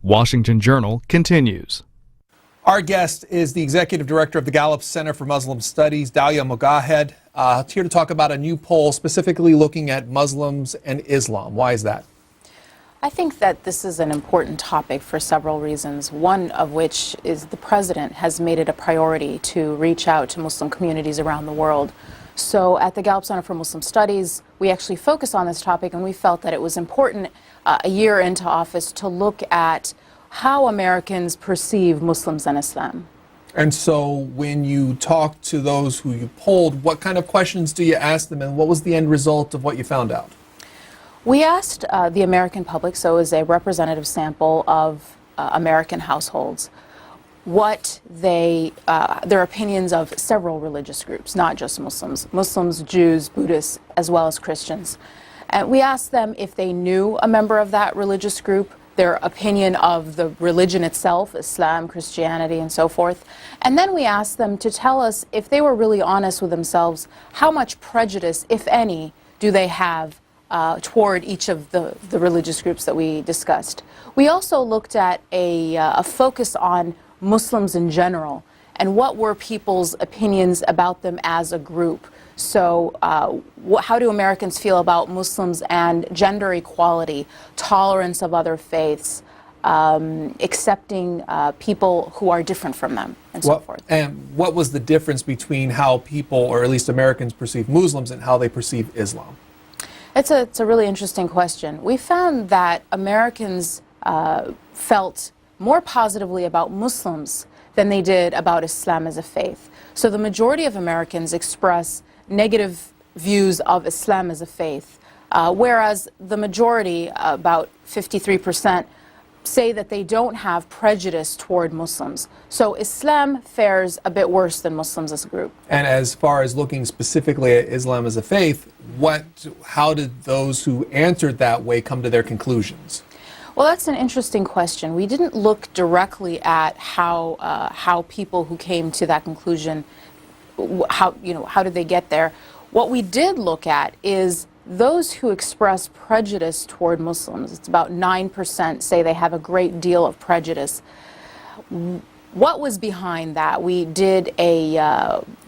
Washington Journal continues. Our guest is the executive director of the Gallup Center for Muslim Studies, Dalia Mogahed, here to talk about a new poll specifically looking at Muslims and Islam. Why is that? I think that this is an important topic for several reasons, one of which is the president has made it a priority to reach out to Muslim communities around the world. So at the Gallup Center for Muslim Studies, we actually focus on this topic, and we felt that it was important a year into office to look at how Americans perceive Muslims and Islam. And so when you talk to those who you polled, what kind of questions do you ask them, and what was the end result of what you found out? We asked the American public, so it was a representative sample of American households, what their opinions of several religious groups, not just Muslims, Jews, Buddhists, as well as Christians. And we asked them if they knew a member of that religious group, their opinion of the religion itself, Islam, Christianity, and so forth. And then we asked them to tell us, if they were really honest with themselves, how much prejudice, if any, do they have toward each of the religious groups that we discussed. We also looked at a focus on Muslims in general and what were people's opinions about them as a group. So how do Americans feel about Muslims and gender equality, tolerance of other faiths, accepting people who are different from them, and so forth. And what was the difference between how people, or at least Americans, perceive Muslims and how they perceive Islam? It's a really interesting question. We found that Americans felt more positively about Muslims than they did about Islam as a faith. So the majority of Americans express negative views of Islam as a faith, whereas the majority, about 53%, say that they don't have prejudice toward Muslims. So Islam fares a bit worse than Muslims as a group. And as far as looking specifically at Islam as a faith, how did those who answered that way come to their conclusions? Well, that's an interesting question. We didn't look directly at how people who came to that conclusion, how did they get there. What we did look at is those who express prejudice toward Muslims. It's about 9% say they have a great deal of prejudice. What was behind that? We did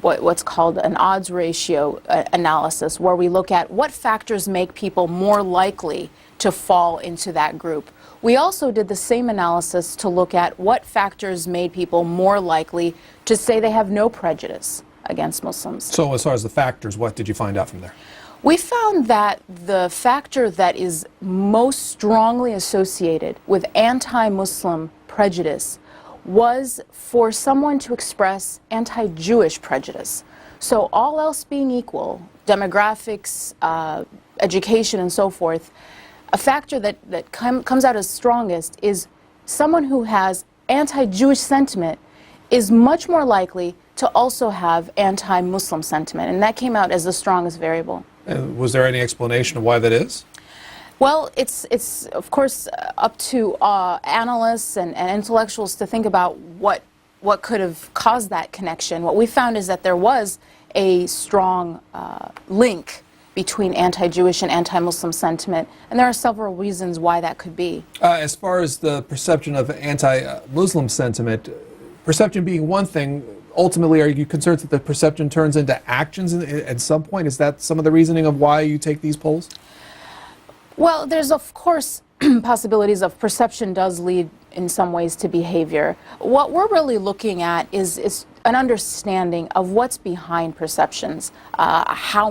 what's called an odds ratio analysis, where we look at what factors make people more likely to fall into that group. We also did the same analysis to look at what factors made people more likely to say they have no prejudice against Muslims. So as far as the factors, what did you find out from there? We found that the factor that is most strongly associated with anti-Muslim prejudice was for someone to express anti-Jewish prejudice. So all else being equal, demographics, education, and so forth, a factor that comes out as strongest is someone who has anti-Jewish sentiment is much more likely to also have anti-Muslim sentiment, and that came out as the strongest variable. Was there any explanation of why that is? Well, it's of course up to analysts and intellectuals to think about what could have caused that connection. What we found is that there was a strong link between anti-Jewish and anti-Muslim sentiment, and there are several reasons why that could be. As far as the perception of anti-Muslim sentiment, perception being one thing, ultimately, are you concerned that the perception turns into actions at some point? Is that some of the reasoning of why you take these polls? Well, there's of course possibilities of perception does lead in some ways to behavior. What we're really looking at is an understanding of what's behind perceptions, how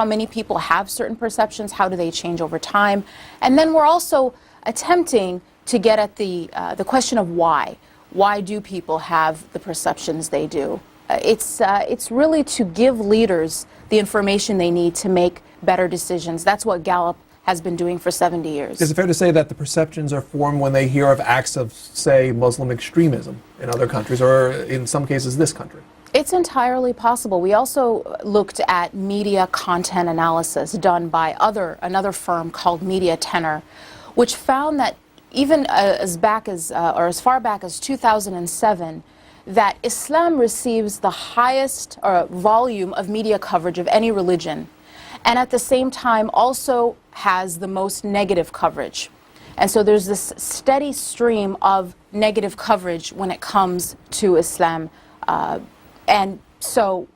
many people have certain perceptions, how do they change over time, and then we're also attempting to get at the question of why. Why do people have the perceptions they do? It's really to give leaders the information they need to make better decisions. That's what Gallup has been doing for 70 years. Is it fair to say that the perceptions are formed when they hear of acts of, say, Muslim extremism in other countries, or in some cases this country? It's entirely possible. We also looked at media content analysis done by another firm called Media Tenor, which found that even as far back as 2007, that Islam receives the highest volume of media coverage of any religion, and at the same time also has the most negative coverage. And so there's this steady stream of negative coverage when it comes to Islam. And so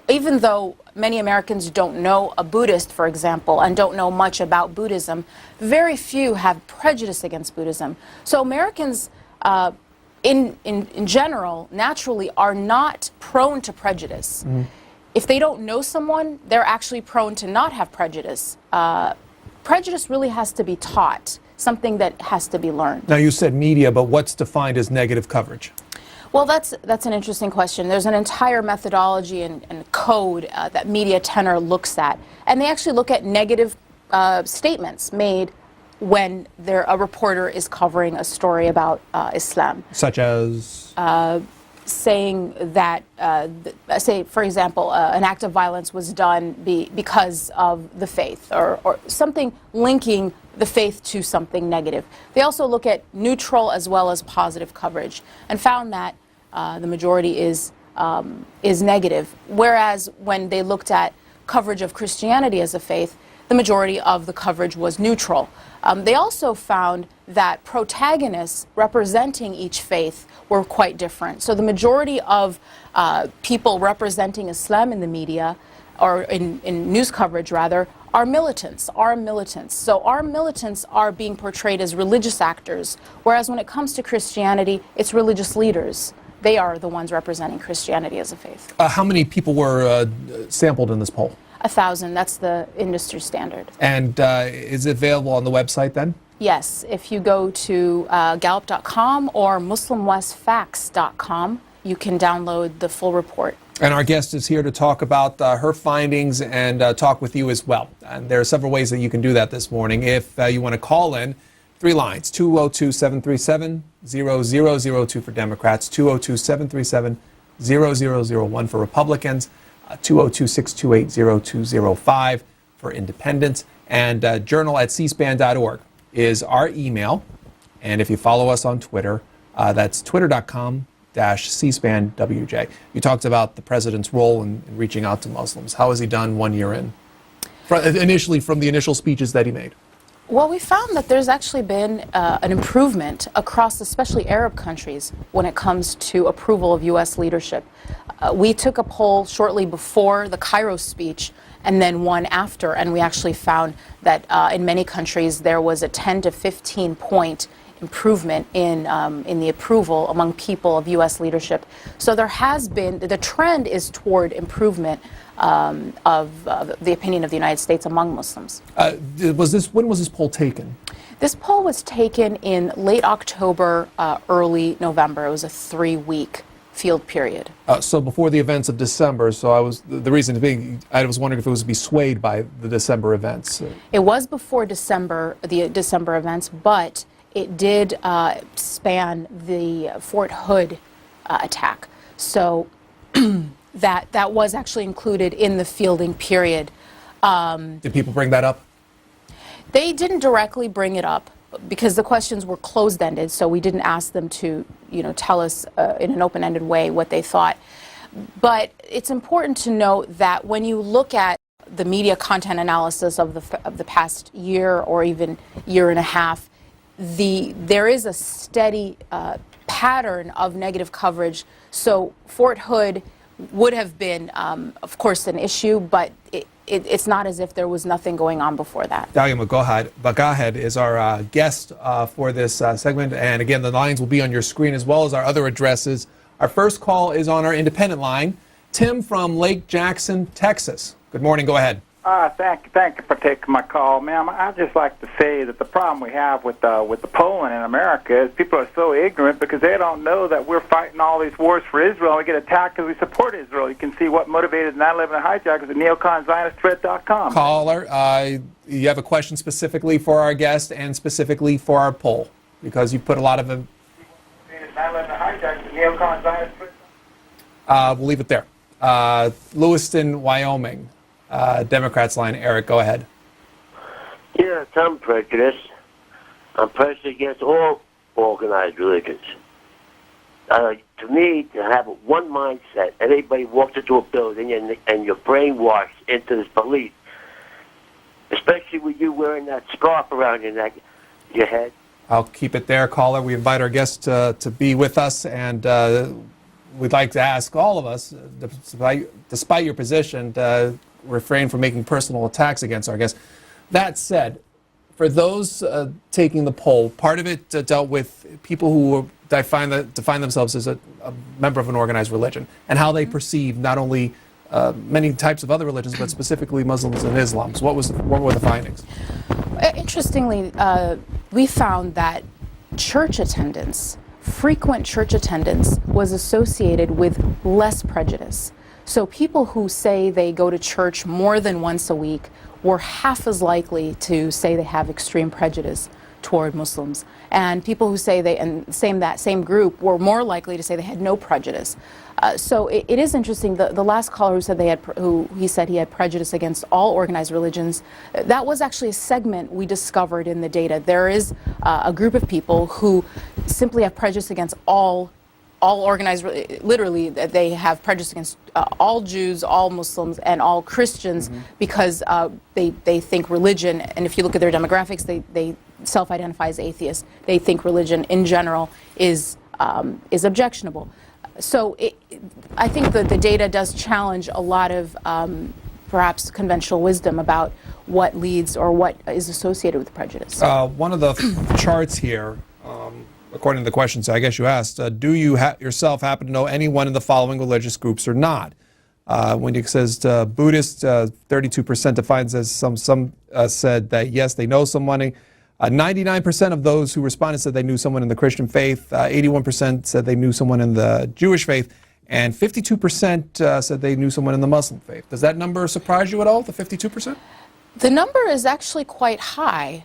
even though many Americans don't know a Buddhist, for example, and don't know much about Buddhism, very few have prejudice against Buddhism. So Americans, in general, naturally are not prone to prejudice. If they don't know someone, they're actually prone to not have prejudice. Prejudice really has to be taught, something that has to be learned. Now, you said media, but what's defined as negative coverage? Well, that's an interesting question. There's an entire methodology and code that Media Tenor looks at. And they actually look at negative statements made when a reporter is covering a story about Islam. Such as? Saying that, say, for example, an act of violence was done because of the faith, or something linking the faith to something negative. They also look at neutral as well as positive coverage, and found that the majority is negative. Whereas when they looked at coverage of Christianity as a faith, the majority of the coverage was neutral. They also found that protagonists representing each faith were quite different. So the majority of people representing Islam in the media, or in news coverage rather, are militants. So our militants are being portrayed as religious actors, whereas when it comes to Christianity, it's religious leaders. They are the ones representing Christianity as a faith. How many people were sampled in this poll? 1,000, that's the industry standard. And is it available on the website then? Yes, if you go to Gallup.com or MuslimWestFacts.com, you can download the full report. And our guest is here to talk about her findings and talk with you as well. And there are several ways that you can do that this morning. If you want to call in, 3 lines, 202-737-0002 for Democrats, 202-737-0001 for Republicans, 202-628-0205 for independents, and journal@cspan.org is our email. And if you follow us on Twitter, that's twitter.com/cspanwj. You talked about the president's role in reaching out to Muslims. How has he done 1 year in? Initially, from the initial speeches that he made. Well, we found that there's actually been an improvement across especially Arab countries when it comes to approval of U.S. leadership. We took a poll shortly before the Cairo speech and then one after, and we actually found that in many countries there was a 10 to 15 point improvement in the approval among people of U.S. leadership. So there has been, the trend is toward improvement of the opinion of the United States among Muslims. When was this poll taken? This poll was taken in late October, early November. It was a 3-week field period. So before the events of December. So the reason being, I was wondering if it was to be swayed by the December events. It was before the December events, but it did span the Fort Hood attack. So that was actually included in the fielding period. Did people bring that up? They didn't directly bring it up because the questions were closed-ended, so we didn't ask them to, tell us in an open-ended way what they thought. But it's important to note that when you look at the media content analysis of the past year or even year and a half, there is a steady pattern of negative coverage. So Fort Hood would have been, of course, an issue, but it's not as if there was nothing going on before that. Dalia Mogahed is our guest for this segment. And again, the lines will be on your screen as well as our other addresses. Our first call is on our independent line. Tim from Lake Jackson, Texas. Good morning. Go ahead. Thank you for taking my call, ma'am. I'd just like to say that the problem we have with the polling in America is people are so ignorant because they don't know that we're fighting all these wars for Israel. We get attacked because we support Israel. You can see what motivated 9/11 hijackers at neoconzionistthreat.com. Caller, you have a question specifically for our guest and specifically for our poll because you put a lot of them. 9/11 hijackers at neoconzionistthreat.com. We'll leave it there. Lewiston, Wyoming. Democrats line. Eric, go ahead. Yeah, I'm prejudiced. I'm prejudiced against all organized religions. To me, to have one mindset, everybody walks into a building and you're brainwashed into this belief, especially with you wearing that scarf around your neck, Go ahead. I'll keep it there, caller. We invite our guests to be with us, and we'd like to ask all of us, despite your position, refrain from making personal attacks against our guests. That said, for those taking the poll, part of it dealt with people who define themselves as a member of an organized religion and how they perceive not only many types of other religions, but specifically Muslims and Islam. So what were the findings? Interestingly, we found that church attendance, frequent church attendance, was associated with less prejudice. So people who say they go to church more than once a week were half as likely to say they have extreme prejudice toward Muslims. And people who say that same group were more likely to say they had no prejudice. So it is interesting. The last caller who said he said he had prejudice against all organized religions, that was actually a segment we discovered in the data. There is a group of people who simply have prejudice against all organized, literally they have prejudice against all Jews, all Muslims, and all Christians because they think religion, and if you look at their demographics, they self-identify as atheists. They think religion in general is objectionable. So I think that the data does challenge a lot of perhaps conventional wisdom about what leads or what is associated with prejudice. One of the charts here, according to the questions I guess you asked, do you yourself happen to know anyone in the following religious groups or not? When it says Buddhist, 32% defines as some said that yes, they know someone. 99% of those who responded said they knew someone in the Christian faith. 81% said they knew someone in the Jewish faith. And 52% said they knew someone in the Muslim faith. Does that number surprise you at all, the 52%? The number is actually quite high.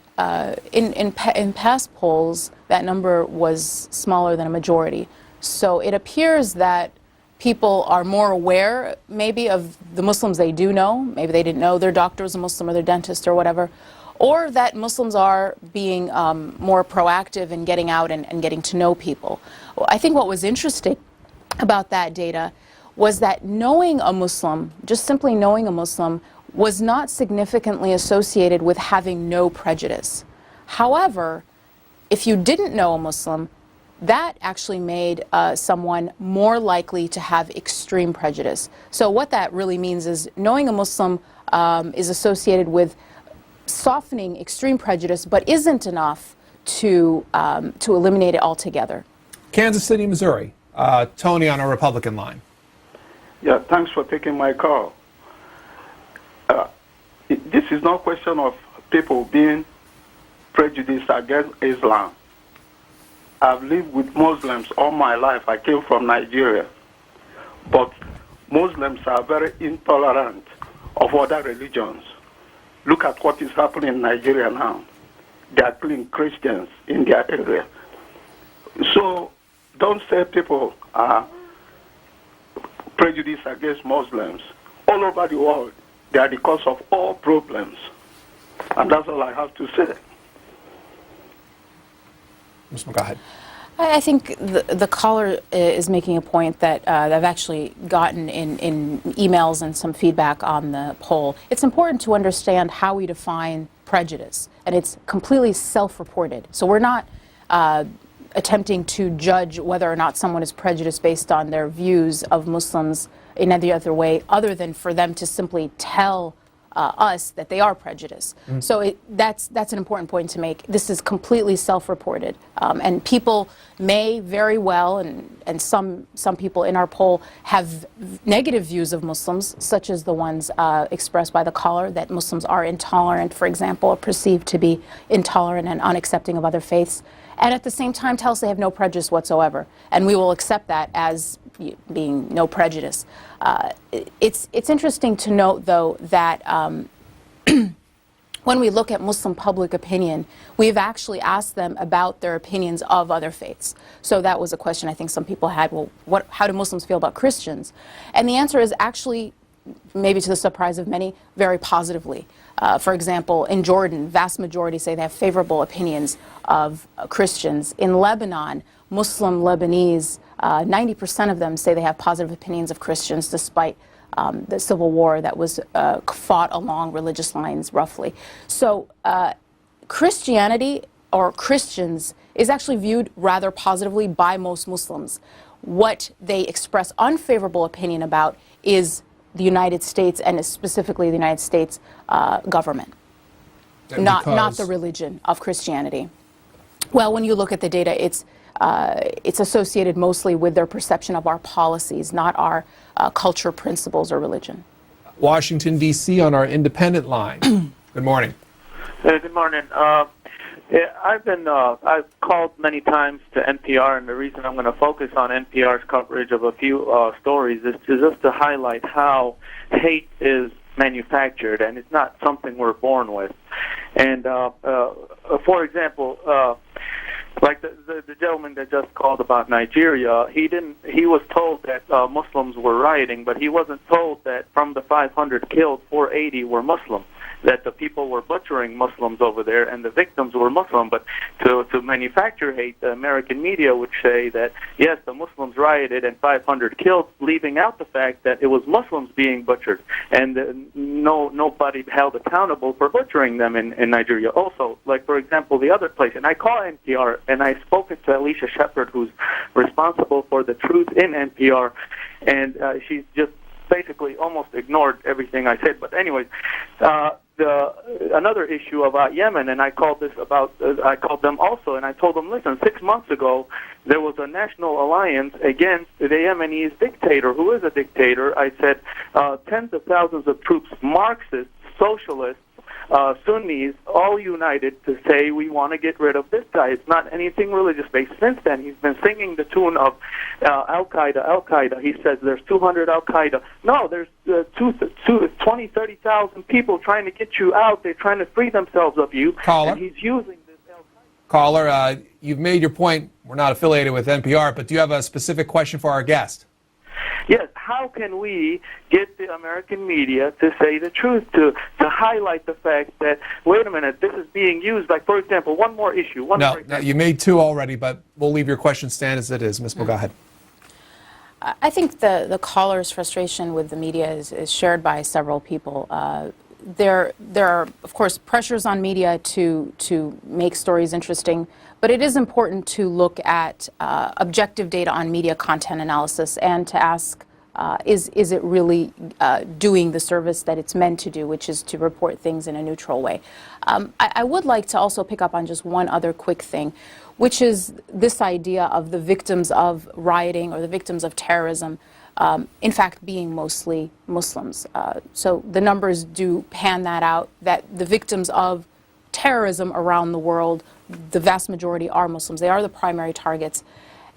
In past polls, that number was smaller than a majority. So it appears that people are more aware maybe of the Muslims they do know. Maybe they didn't know their doctor was a Muslim or their dentist or whatever. Or that Muslims are being more proactive in getting out and getting to know people. I think what was interesting about that data was that knowing a Muslim, just simply knowing a Muslim, was not significantly associated with having no prejudice. However, if you didn't know a Muslim, that actually made someone more likely to have extreme prejudice. So what that really means is knowing a Muslim is associated with softening extreme prejudice, but isn't enough to eliminate it altogether. Kansas City, Missouri. Tony on our Republican line. Yeah, thanks for taking my call. This is not a question of people being prejudiced against Islam. I've lived with Muslims all my life. I came from Nigeria. But Muslims are very intolerant of other religions. Look at what is happening in Nigeria now. They are killing Christians in their area. So don't say people are prejudiced against Muslims. All over the world, they are the cause of all problems. And that's all I have to say. Ms. Mogahed. I think the caller is making a point that I've actually gotten in emails and some feedback on the poll. It's important to understand how we define prejudice, and it's completely self-reported. So we're not attempting to judge whether or not someone is prejudiced based on their views of Muslims in any other way other than for them to simply tell us that they are prejudiced. So that's an important point to make. This is completely self-reported, and people may very well, and some people in our poll have negative views of Muslims, such as the ones expressed by the caller, that Muslims are intolerant, for example, or perceived to be intolerant and unaccepting of other faiths, and at the same time tell us they have no prejudice whatsoever, and we will accept that as being no prejudice. It's interesting to note, though, that when we look at Muslim public opinion, we've actually asked them about their opinions of other faiths. So that was a question I think some people had, well, how do Muslims feel about Christians? And the answer is actually, maybe to the surprise of many, very positively. For example, in Jordan, vast majority say they have favorable opinions of Christians. In Lebanon, Muslim Lebanese, 90% of them say they have positive opinions of Christians despite the civil war that was fought along religious lines, roughly. So Christianity or Christians is actually viewed rather positively by most Muslims. What they express unfavorable opinion about is the United States, and specifically the United States government, not the religion of Christianity. Well, when you look at the data, it's associated mostly with their perception of our policies, not our culture, principles, or religion. Washington, D.C. on our independent line. Good morning. Hey, good morning. I've called many times to NPR, and the reason I'm going to focus on NPR's coverage of a few stories is just to highlight how hate is manufactured, and it's not something we're born with. And for example, like the gentleman that just called about Nigeria, he was told that Muslims were rioting, but he wasn't told that from the 500 killed, 480 were Muslim, that the people were butchering Muslims over there and the victims were Muslim. But to manufacture hate, the American media would say that, yes, the Muslims rioted and 500 killed, leaving out the fact that it was Muslims being butchered, and nobody held accountable for butchering them in Nigeria. Also, like, for example, the other place, and I call NPR, and I spoke to Alicia Shepard, who's responsible for the truth in NPR, and she's just basically almost ignored everything I said. But anyways, another issue about Yemen, and I called them also, and I told them, listen, 6 months ago there was a national alliance against the Yemenis dictator, who is a dictator. I said tens of thousands of troops, Marxists, socialists, Sunnis, all united to say we want to get rid of this guy. It's not anything religious-based. Since then, he's been singing the tune of Al-Qaeda, Al-Qaeda. He says there's 200 Al-Qaeda. No, there's 20, 30,000 people trying to get you out. They're trying to free themselves of you. Caller. And he's using this Al-Qaeda. Caller, you've made your point. We're not affiliated with NPR, but do you have a specific question for our guest? Yes, how can we get the American media to say the truth, to highlight the fact that, wait a minute, this is being used, like, for example, one more issue. No, you made two already, but we'll leave your question stand as it is. Ms. Mogahed. I think the caller's frustration with the media is shared by several people. There are, of course, pressures on media to make stories interesting, but it is important to look at objective data on media content analysis and to ask, is it really doing the service that it's meant to do, which is to report things in a neutral way. I would like to also pick up on just one other quick thing, which is this idea of the victims of rioting or the victims of terrorism, in fact, being mostly Muslims. So the numbers do pan that out, that the victims of terrorism around the world, the vast majority are Muslims. They are the primary targets.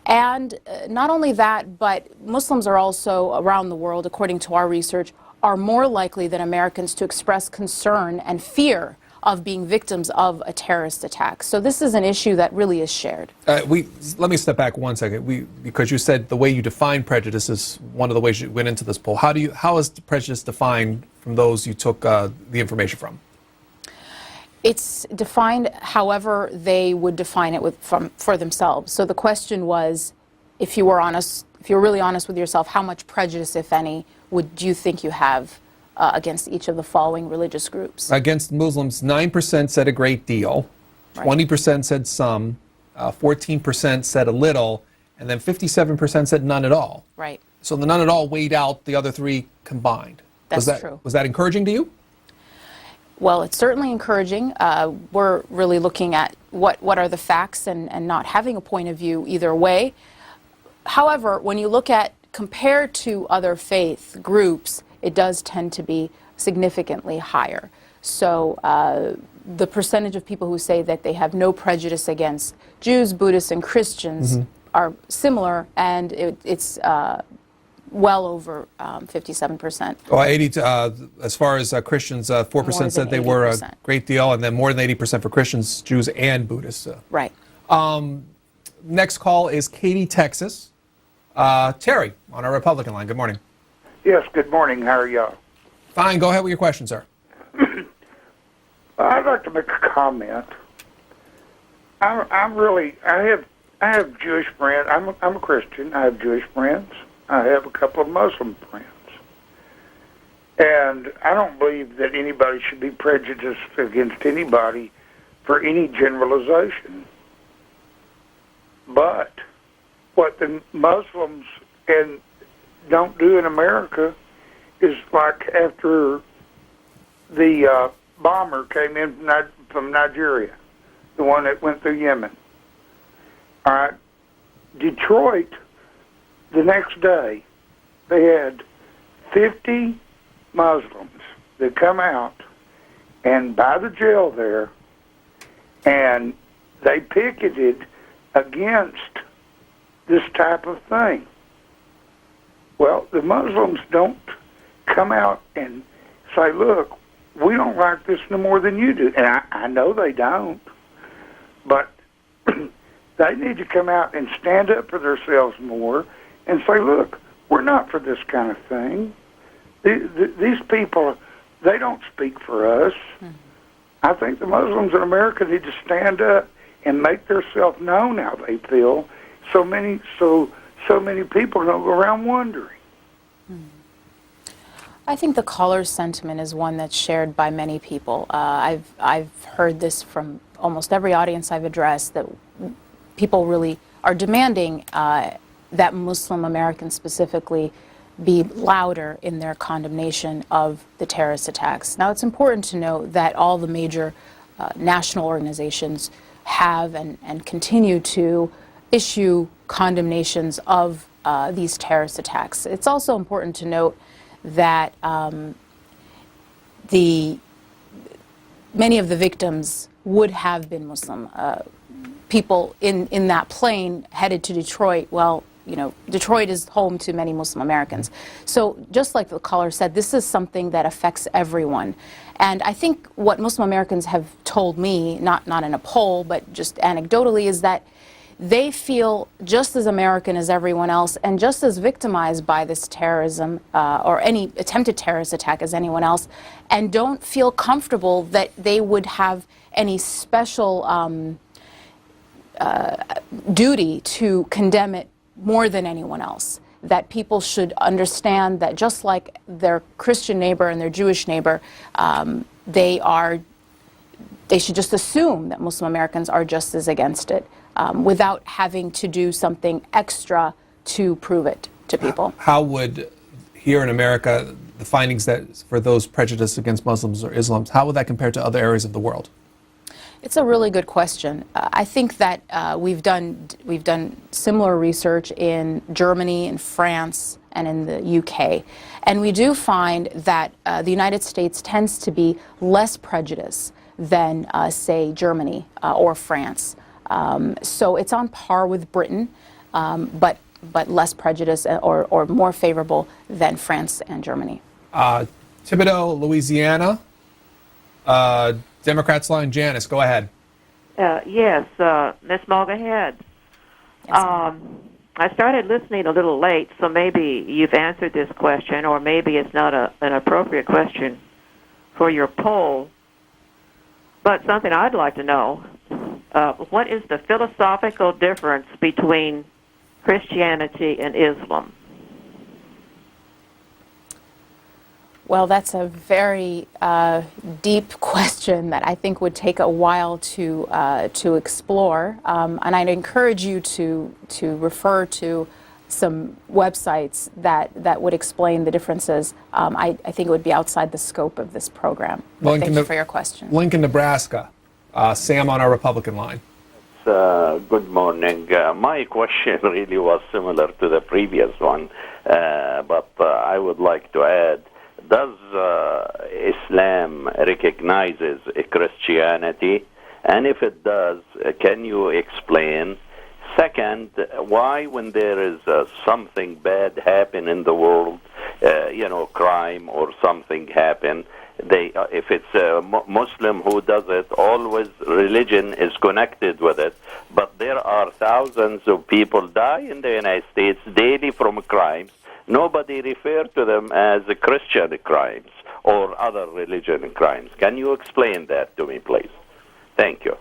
And not only that, but Muslims are also, around the world, according to our research, are more likely than Americans to express concern and fear of being victims of a terrorist attack. So this is an issue that really is shared. Let me step back 1 second, because you said the way you define prejudice is one of the ways you went into this poll. How is prejudice defined from those you took the information from? It's defined however they would define it for themselves. So the question was, if you were honest, if you're really honest with yourself, how much prejudice, if any, would you think you have against each of the following religious groups? Against Muslims, 9% said a great deal, 20% said some, 14% said a little, and then 57% said none at all. Right. So the none at all weighed out the other three combined. That's true. Was that encouraging to you? Well, it's certainly encouraging. We're really looking at what are the facts and not having a point of view either way. However, when you look at, compared to other faith groups, it does tend to be significantly higher. So the percentage of people who say that they have no prejudice against Jews, Buddhists, and Christians are similar, and it's well over 57%. Well, as far as Christians, 4% said they were a great deal, and then more than 80% for Christians, Jews, and Buddhists. Right. Next call is Katy, Texas. Terry on our Republican line. Good morning. Yes, good morning. How are y'all? Fine. Go ahead with your question, sir. I'd like to make a comment. I have Jewish friends. I'm a Christian. I have Jewish friends. I have a couple of Muslim friends. And I don't believe that anybody should be prejudiced against anybody for any generalization. But what the Muslims don't do in America is like after the bomber came in from Nigeria, the one that went through Yemen. All right, Detroit, the next day, they had 50 Muslims that come out and by the jail there, and they picketed against this type of thing. Well, the Muslims don't come out and say, look, we don't like this no more than you do. And I know they don't, but they need to come out and stand up for themselves more and say, look, we're not for this kind of thing. These people, they don't speak for us. Mm-hmm. I think the Muslims in America need to stand up and make themselves known how they feel. So many people don't go around wondering. I think the caller's sentiment is one that's shared by many people. I've heard this from almost every audience I've addressed, that people really are demanding that Muslim Americans specifically be louder in their condemnation of the terrorist attacks. Now, it's important to note that all the major national organizations have and continue to issue condemnations of these terrorist attacks. It's also important to note that many of the victims would have been Muslim. People in that plane headed to Detroit, well, you know, Detroit is home to many Muslim Americans. So just like the caller said, this is something that affects everyone. And I think what Muslim Americans have told me, not in a poll, but just anecdotally, is that they feel just as American as everyone else and just as victimized by this terrorism or any attempted terrorist attack as anyone else, and don't feel comfortable that they would have any special duty to condemn it more than anyone else. That people should understand that just like their Christian neighbor and their Jewish neighbor, they should just assume that Muslim Americans are just as against it, without having to do something extra to prove it to people. How would, here in America, the findings that for those prejudiced against Muslims or Islams, how would that compare to other areas of the world? It's a really good question. I think that we've done similar research in Germany, in France, and in the UK. And we do find that the United States tends to be less prejudiced than, say, Germany or France. So it's on par with Britain, but less prejudice or more favorable than France and Germany. Thibodaux, Louisiana. Democrats line, Janice, go ahead. Yes, Ms. Mogahed. I started listening a little late, so maybe you've answered this question, or maybe it's not an appropriate question for your poll. But something I'd like to know, what is the philosophical difference between Christianity and Islam? Well, that's a very deep question that I think would take a while to explore, and I'd encourage you to refer to some websites that would explain the differences. I think it would be outside the scope of this program. Thank you for your question. Lincoln, Nebraska. Sam on our Republican line. Good morning. My question really was similar to the previous one, but I would like to add, does Islam recognizes Christianity? And if it does, can you explain? Second, why when there is something bad happen in the world, crime or something happen, if it's a Muslim who does it, always religion is connected with it. But there are thousands of people die in the United States daily from crimes. Nobody referred to them as Christian crimes or other religion crimes. Can you explain that to me, please? Thank you.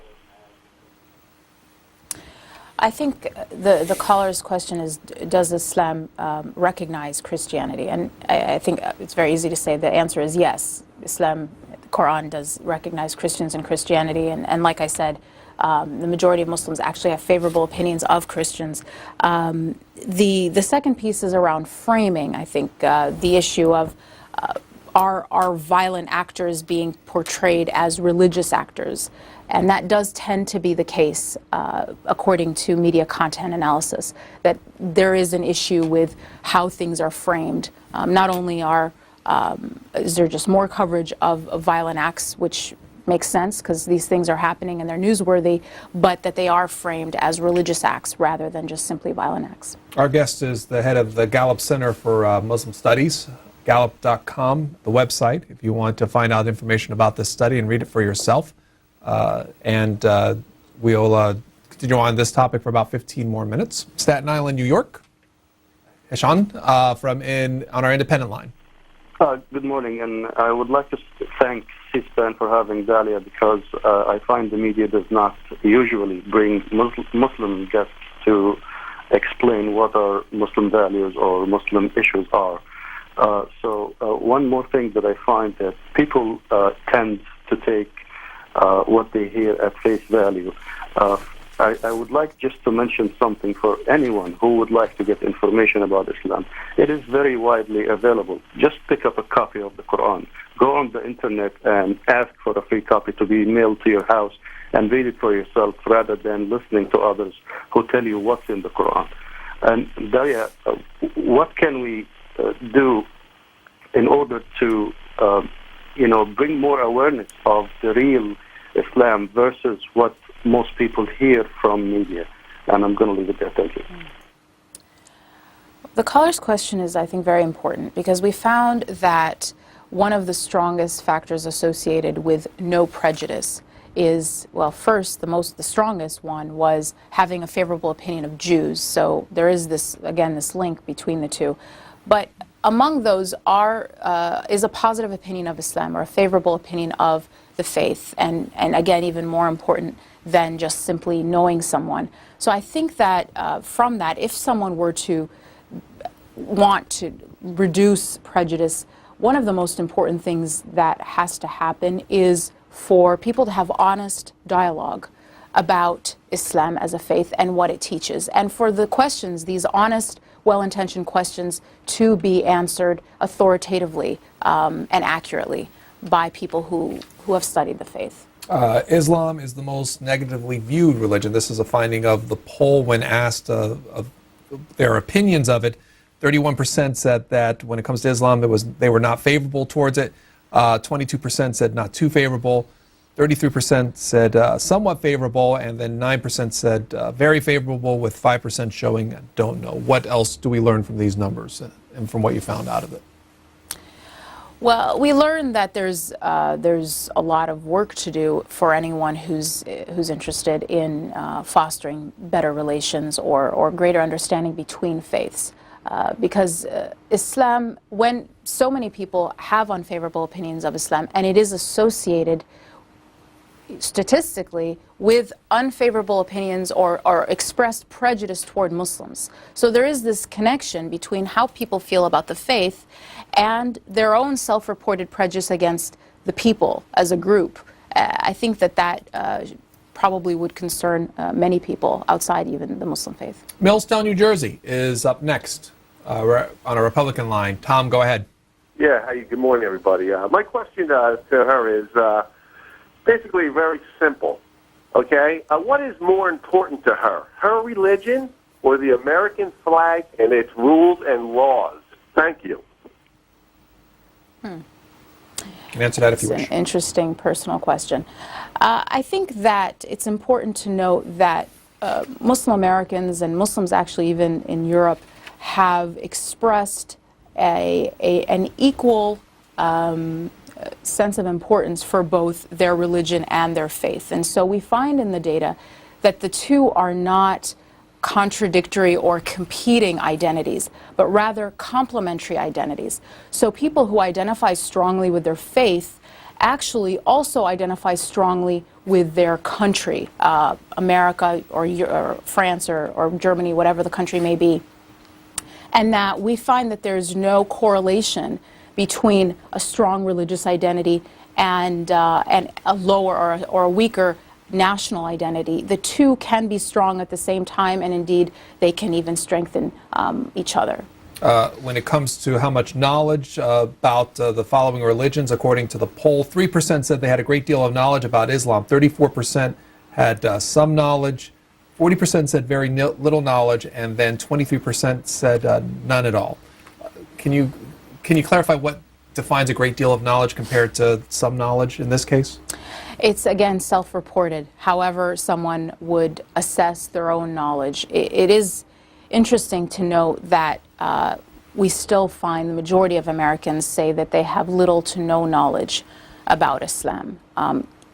I think the caller's question is, does Islam recognize Christianity? And I think it's very easy to say the answer is yes. Islam Quran does recognize Christians and Christianity, and like I said, the majority of Muslims actually have favorable opinions of Christians. The second piece is around framing. I think the issue of are violent actors being portrayed as religious actors, and that does tend to be the case according to media content analysis, that there is an issue with how things are framed. Not only is there just more coverage of violent acts, which makes sense because these things are happening and they're newsworthy, but that they are framed as religious acts rather than just simply violent acts. Our guest is the head of the Gallup Center for Muslim Studies, gallup.com, the website, if you want to find out information about this study and read it for yourself. We'll continue on this topic for about 15 more minutes. Staten Island, New York. Heshan on our independent line. Good morning, and I would like to thank C-SPAN for having Dalia, because I find the media does not usually bring Muslim guests to explain what our Muslim values or Muslim issues are. So one more thing that I find that people tend to take what they hear at face value. I would like just to mention something for anyone who would like to get information about Islam. It is very widely available. Just pick up a copy of the Quran. Go on the internet and ask for a free copy to be mailed to your house and read it for yourself rather than listening to others who tell you what's in the Quran. And Dalia, what can we do in order to, bring more awareness of the real Islam versus what most people hear from media? And I'm going to leave it there. Thank you. The caller's question is, I think, very important, because we found that one of the strongest factors associated with no prejudice is, well, first, the strongest one was having a favorable opinion of Jews. So there is this link between the two. But among those is a positive opinion of Islam, or a favorable opinion of the faith, and again, even more important than just simply knowing someone. So I think that from that, if someone were to want to reduce prejudice, one of the most important things that has to happen is for people to have honest dialogue about Islam as a faith and what it teaches, and for the questions, these honest, well-intentioned questions, to be answered authoritatively and accurately by people who have studied the faith. Islam is the most negatively viewed religion. This is a finding of the poll when asked of their opinions of it. 31% said that when it comes to Islam, they were not favorable towards it. 22% said not too favorable. 33% said somewhat favorable, and then 9% said very favorable, with 5% showing don't know. What else do we learn from these numbers and from what you found out of it? Well, we learned that there's a lot of work to do for anyone who's interested in fostering better relations or greater understanding between faiths. Because Islam, when so many people have unfavorable opinions of Islam, and it is associated statistically with unfavorable opinions or expressed prejudice toward Muslims. So there is this connection between how people feel about the faith and their own self-reported prejudice against the people as a group. I think that probably would concern many people outside even the Muslim faith. Millstown, New Jersey is up next on a Republican line. Tom, go ahead. Yeah, hi, good morning, everybody. My question to her is basically very simple, okay? What is more important to her religion or the American flag and its rules and laws? Thank you. You can answer that if you wish. It's an interesting personal question. I think that it's important to note that Muslim Americans and Muslims actually even in Europe have expressed an equal sense of importance for both their religion and their faith. And so we find in the data that the two are not contradictory or competing identities, but rather complementary identities. So people who identify strongly with their faith actually also identify strongly with their country, America or France or Germany, whatever the country may be. And that we find that there's no correlation between a strong religious identity and a lower or a weaker national identity. The two can be strong at the same time, and indeed they can even strengthen each other. When it comes to how much knowledge about the following religions, according to the poll, 3% said they had a great deal of knowledge about Islam, 34% had some knowledge, 40% said very little knowledge, and then 23% said none at all. Can you clarify what defines a great deal of knowledge compared to some knowledge in this case? It's, again, self-reported. However someone would assess their own knowledge. It is interesting to note that we still find the majority of Americans say that they have little to no knowledge about Islam,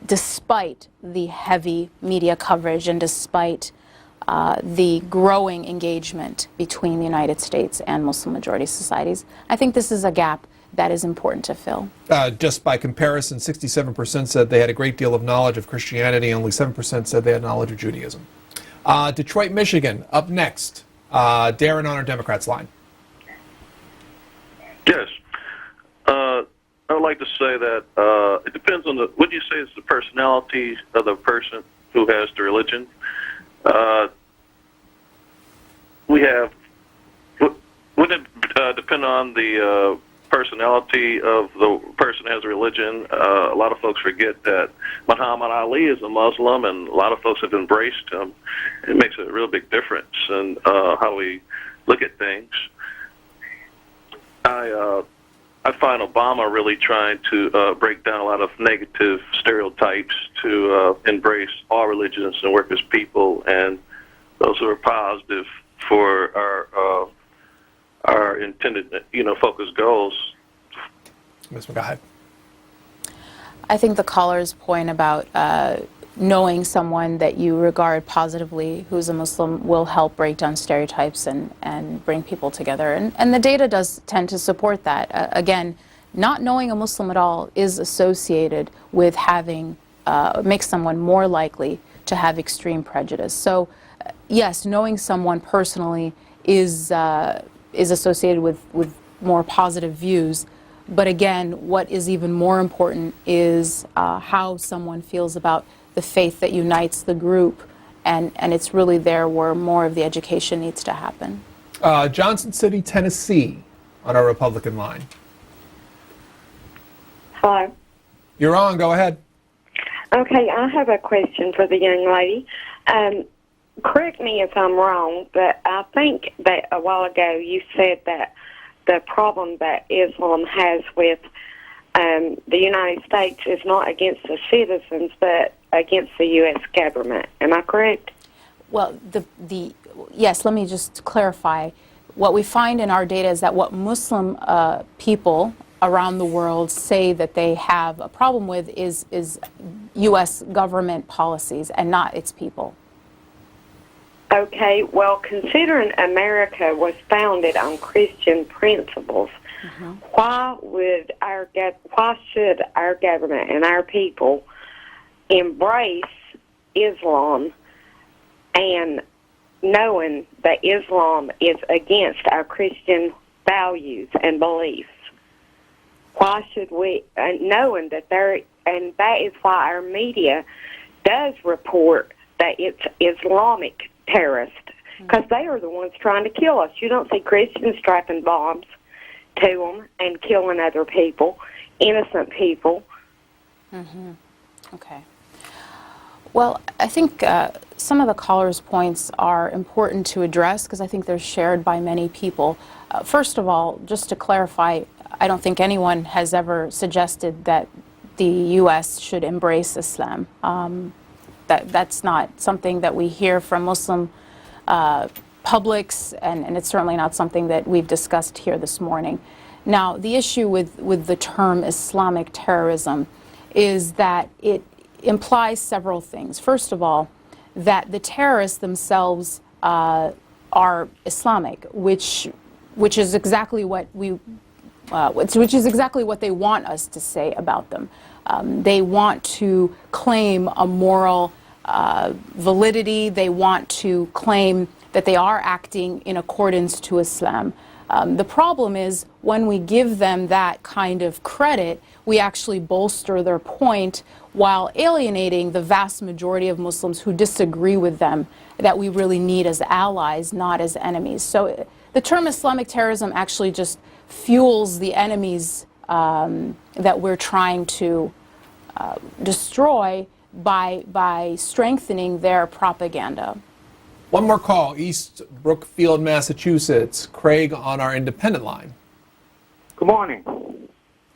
despite the heavy media coverage and despite the growing engagement between the United States and Muslim-majority societies. I think this is a gap that is important to fill. Just by comparison, 67% said they had a great deal of knowledge of Christianity, only 7% said they had knowledge of Judaism. Detroit, Michigan, up next. Darren on our Democrats line. Yes. I would like to say that it depends on what do you say is the personality of the person who has the religion. Wouldn't it depend on the personality of the person who has a religion? A lot of folks forget that Muhammad Ali is a Muslim, and a lot of folks have embraced him. It makes a real big difference in how we look at things. I find Obama really trying to break down a lot of negative stereotypes to embrace all religions and work as people, and those who are positive for our intended, focused goals. Ms. Mogahed. I think the caller's point about knowing someone that you regard positively who's a Muslim will help break down stereotypes and bring people together. And the data does tend to support that. Again, not knowing a Muslim at all is associated with makes someone more likely to have extreme prejudice. So, yes, knowing someone personally is associated with more positive views. But again, what is even more important is how someone feels about the faith that unites the group, and it's really there where more of the education needs to happen. Johnson City, Tennessee, on our Republican line. Hello. You're on. Go ahead. Okay, I have a question for the young lady. Correct me if I'm wrong, but I think that a while ago you said that the problem that Islam has with the United States is not against the citizens, but against the U.S. government. Am I correct? Well, yes, let me just clarify. What we find in our data is that what Muslim people around the world say that they have a problem with is U.S. government policies and not its people. Okay, well, considering America was founded on Christian principles, why should our government and our people embrace Islam, and knowing that Islam is against our Christian values and beliefs? Why should we, knowing that and that is why our media does report that it's Islamic terrorists, because they are the ones trying to kill us. You don't see Christians strapping bombs to them and killing other people, innocent people. Okay. Well, I think some of the caller's points are important to address because I think they're shared by many people. First of all, just to clarify, I don't think anyone has ever suggested that the U.S. should embrace Islam. That's not something that we hear from Muslim publics, and it's certainly not something that we've discussed here this morning. Now, the issue with the term Islamic terrorism is that it implies several things. First of all, that the terrorists themselves are Islamic, which is exactly what which is exactly what they want us to say about them. They want to claim a moral validity. They want to claim that they are acting in accordance to Islam. The problem is when we give them that kind of credit, we actually bolster their point while alienating the vast majority of Muslims who disagree with them, that we really need as allies, not as enemies. So the term Islamic terrorism actually just fuels the enemies that we're trying to destroy by strengthening their propaganda. One more call, East Brookfield, Massachusetts. Craig on our independent line. Good morning.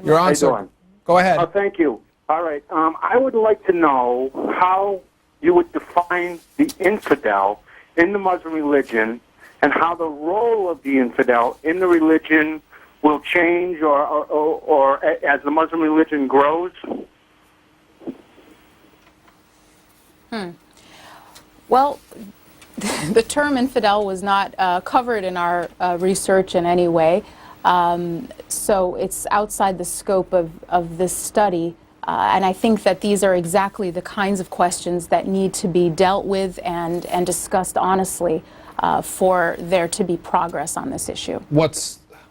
You're on, sir. Doing? Go ahead. Thank you. All right. I would like to know how you would define the infidel in the Muslim religion and how the role of the infidel in the religion will change or as the Muslim religion grows. Well, the term infidel was not covered in our research in any way, so it's outside the scope of this study. And I think that these are exactly the kinds of questions that need to be dealt with and discussed honestly for there to be progress on this issue.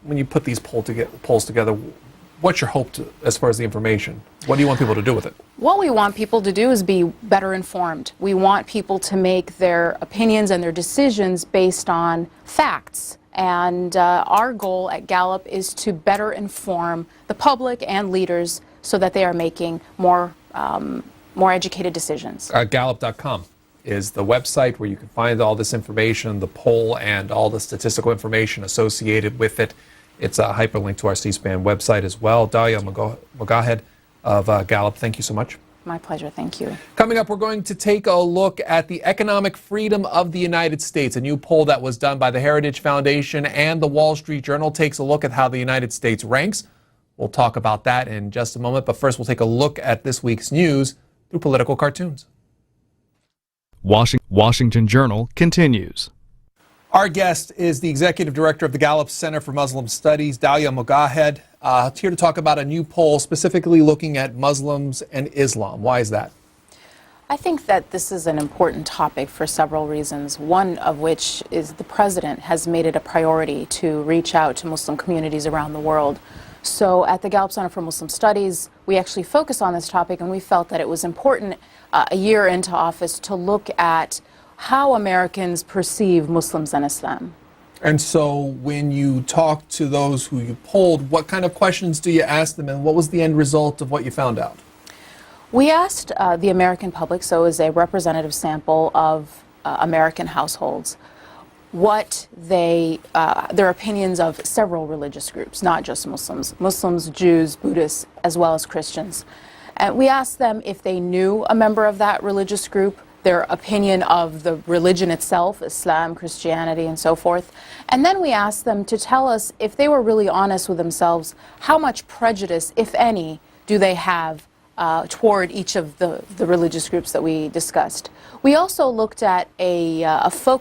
When you put these polls together, what's your hope as far as the information? What do you want people to do with it? What we want people to do is be better informed. We want people to make their opinions and their decisions based on facts. And our goal at Gallup is to better inform the public and leaders so that they are making more educated decisions. Gallup.com is the website where you can find all this information, the poll, and all the statistical information associated with it. It's a hyperlink to our C-SPAN website as well. Dalia Mogahed of Gallup, thank you so much. My pleasure, thank you. Coming up, we're going to take a look at the economic freedom of the United States. A new poll that was done by the Heritage Foundation and the Wall Street Journal takes a look at how the United States ranks. We'll talk about that in just a moment, but first we'll take a look at this week's news through political cartoons. Washington Journal continues. Our guest is the executive director of the Gallup Center for Muslim Studies, Dalia Mogahed, here to talk about a new poll specifically looking at Muslims and Islam. Why is that? I think that this is an important topic for several reasons, one of which is the president has made it a priority to reach out to Muslim communities around the world. So at the Gallup Center for Muslim Studies, we actually focus on this topic, and we felt that it was important a year into office to look at how Americans perceive Muslims and Islam. And so when you talk to those who you polled, what kind of questions do you ask them, and what was the end result of what you found out? We asked the American public, so as a representative sample of American households, what their opinions of several religious groups, not just Muslims, Jews, Buddhists, as well as Christians. And we asked them if they knew a member of that religious group, their opinion of the religion itself, Islam, Christianity, and so forth. And then we asked them to tell us, if they were really honest with themselves, how much prejudice, if any, do they have toward each of the religious groups that we discussed. We also looked at a focus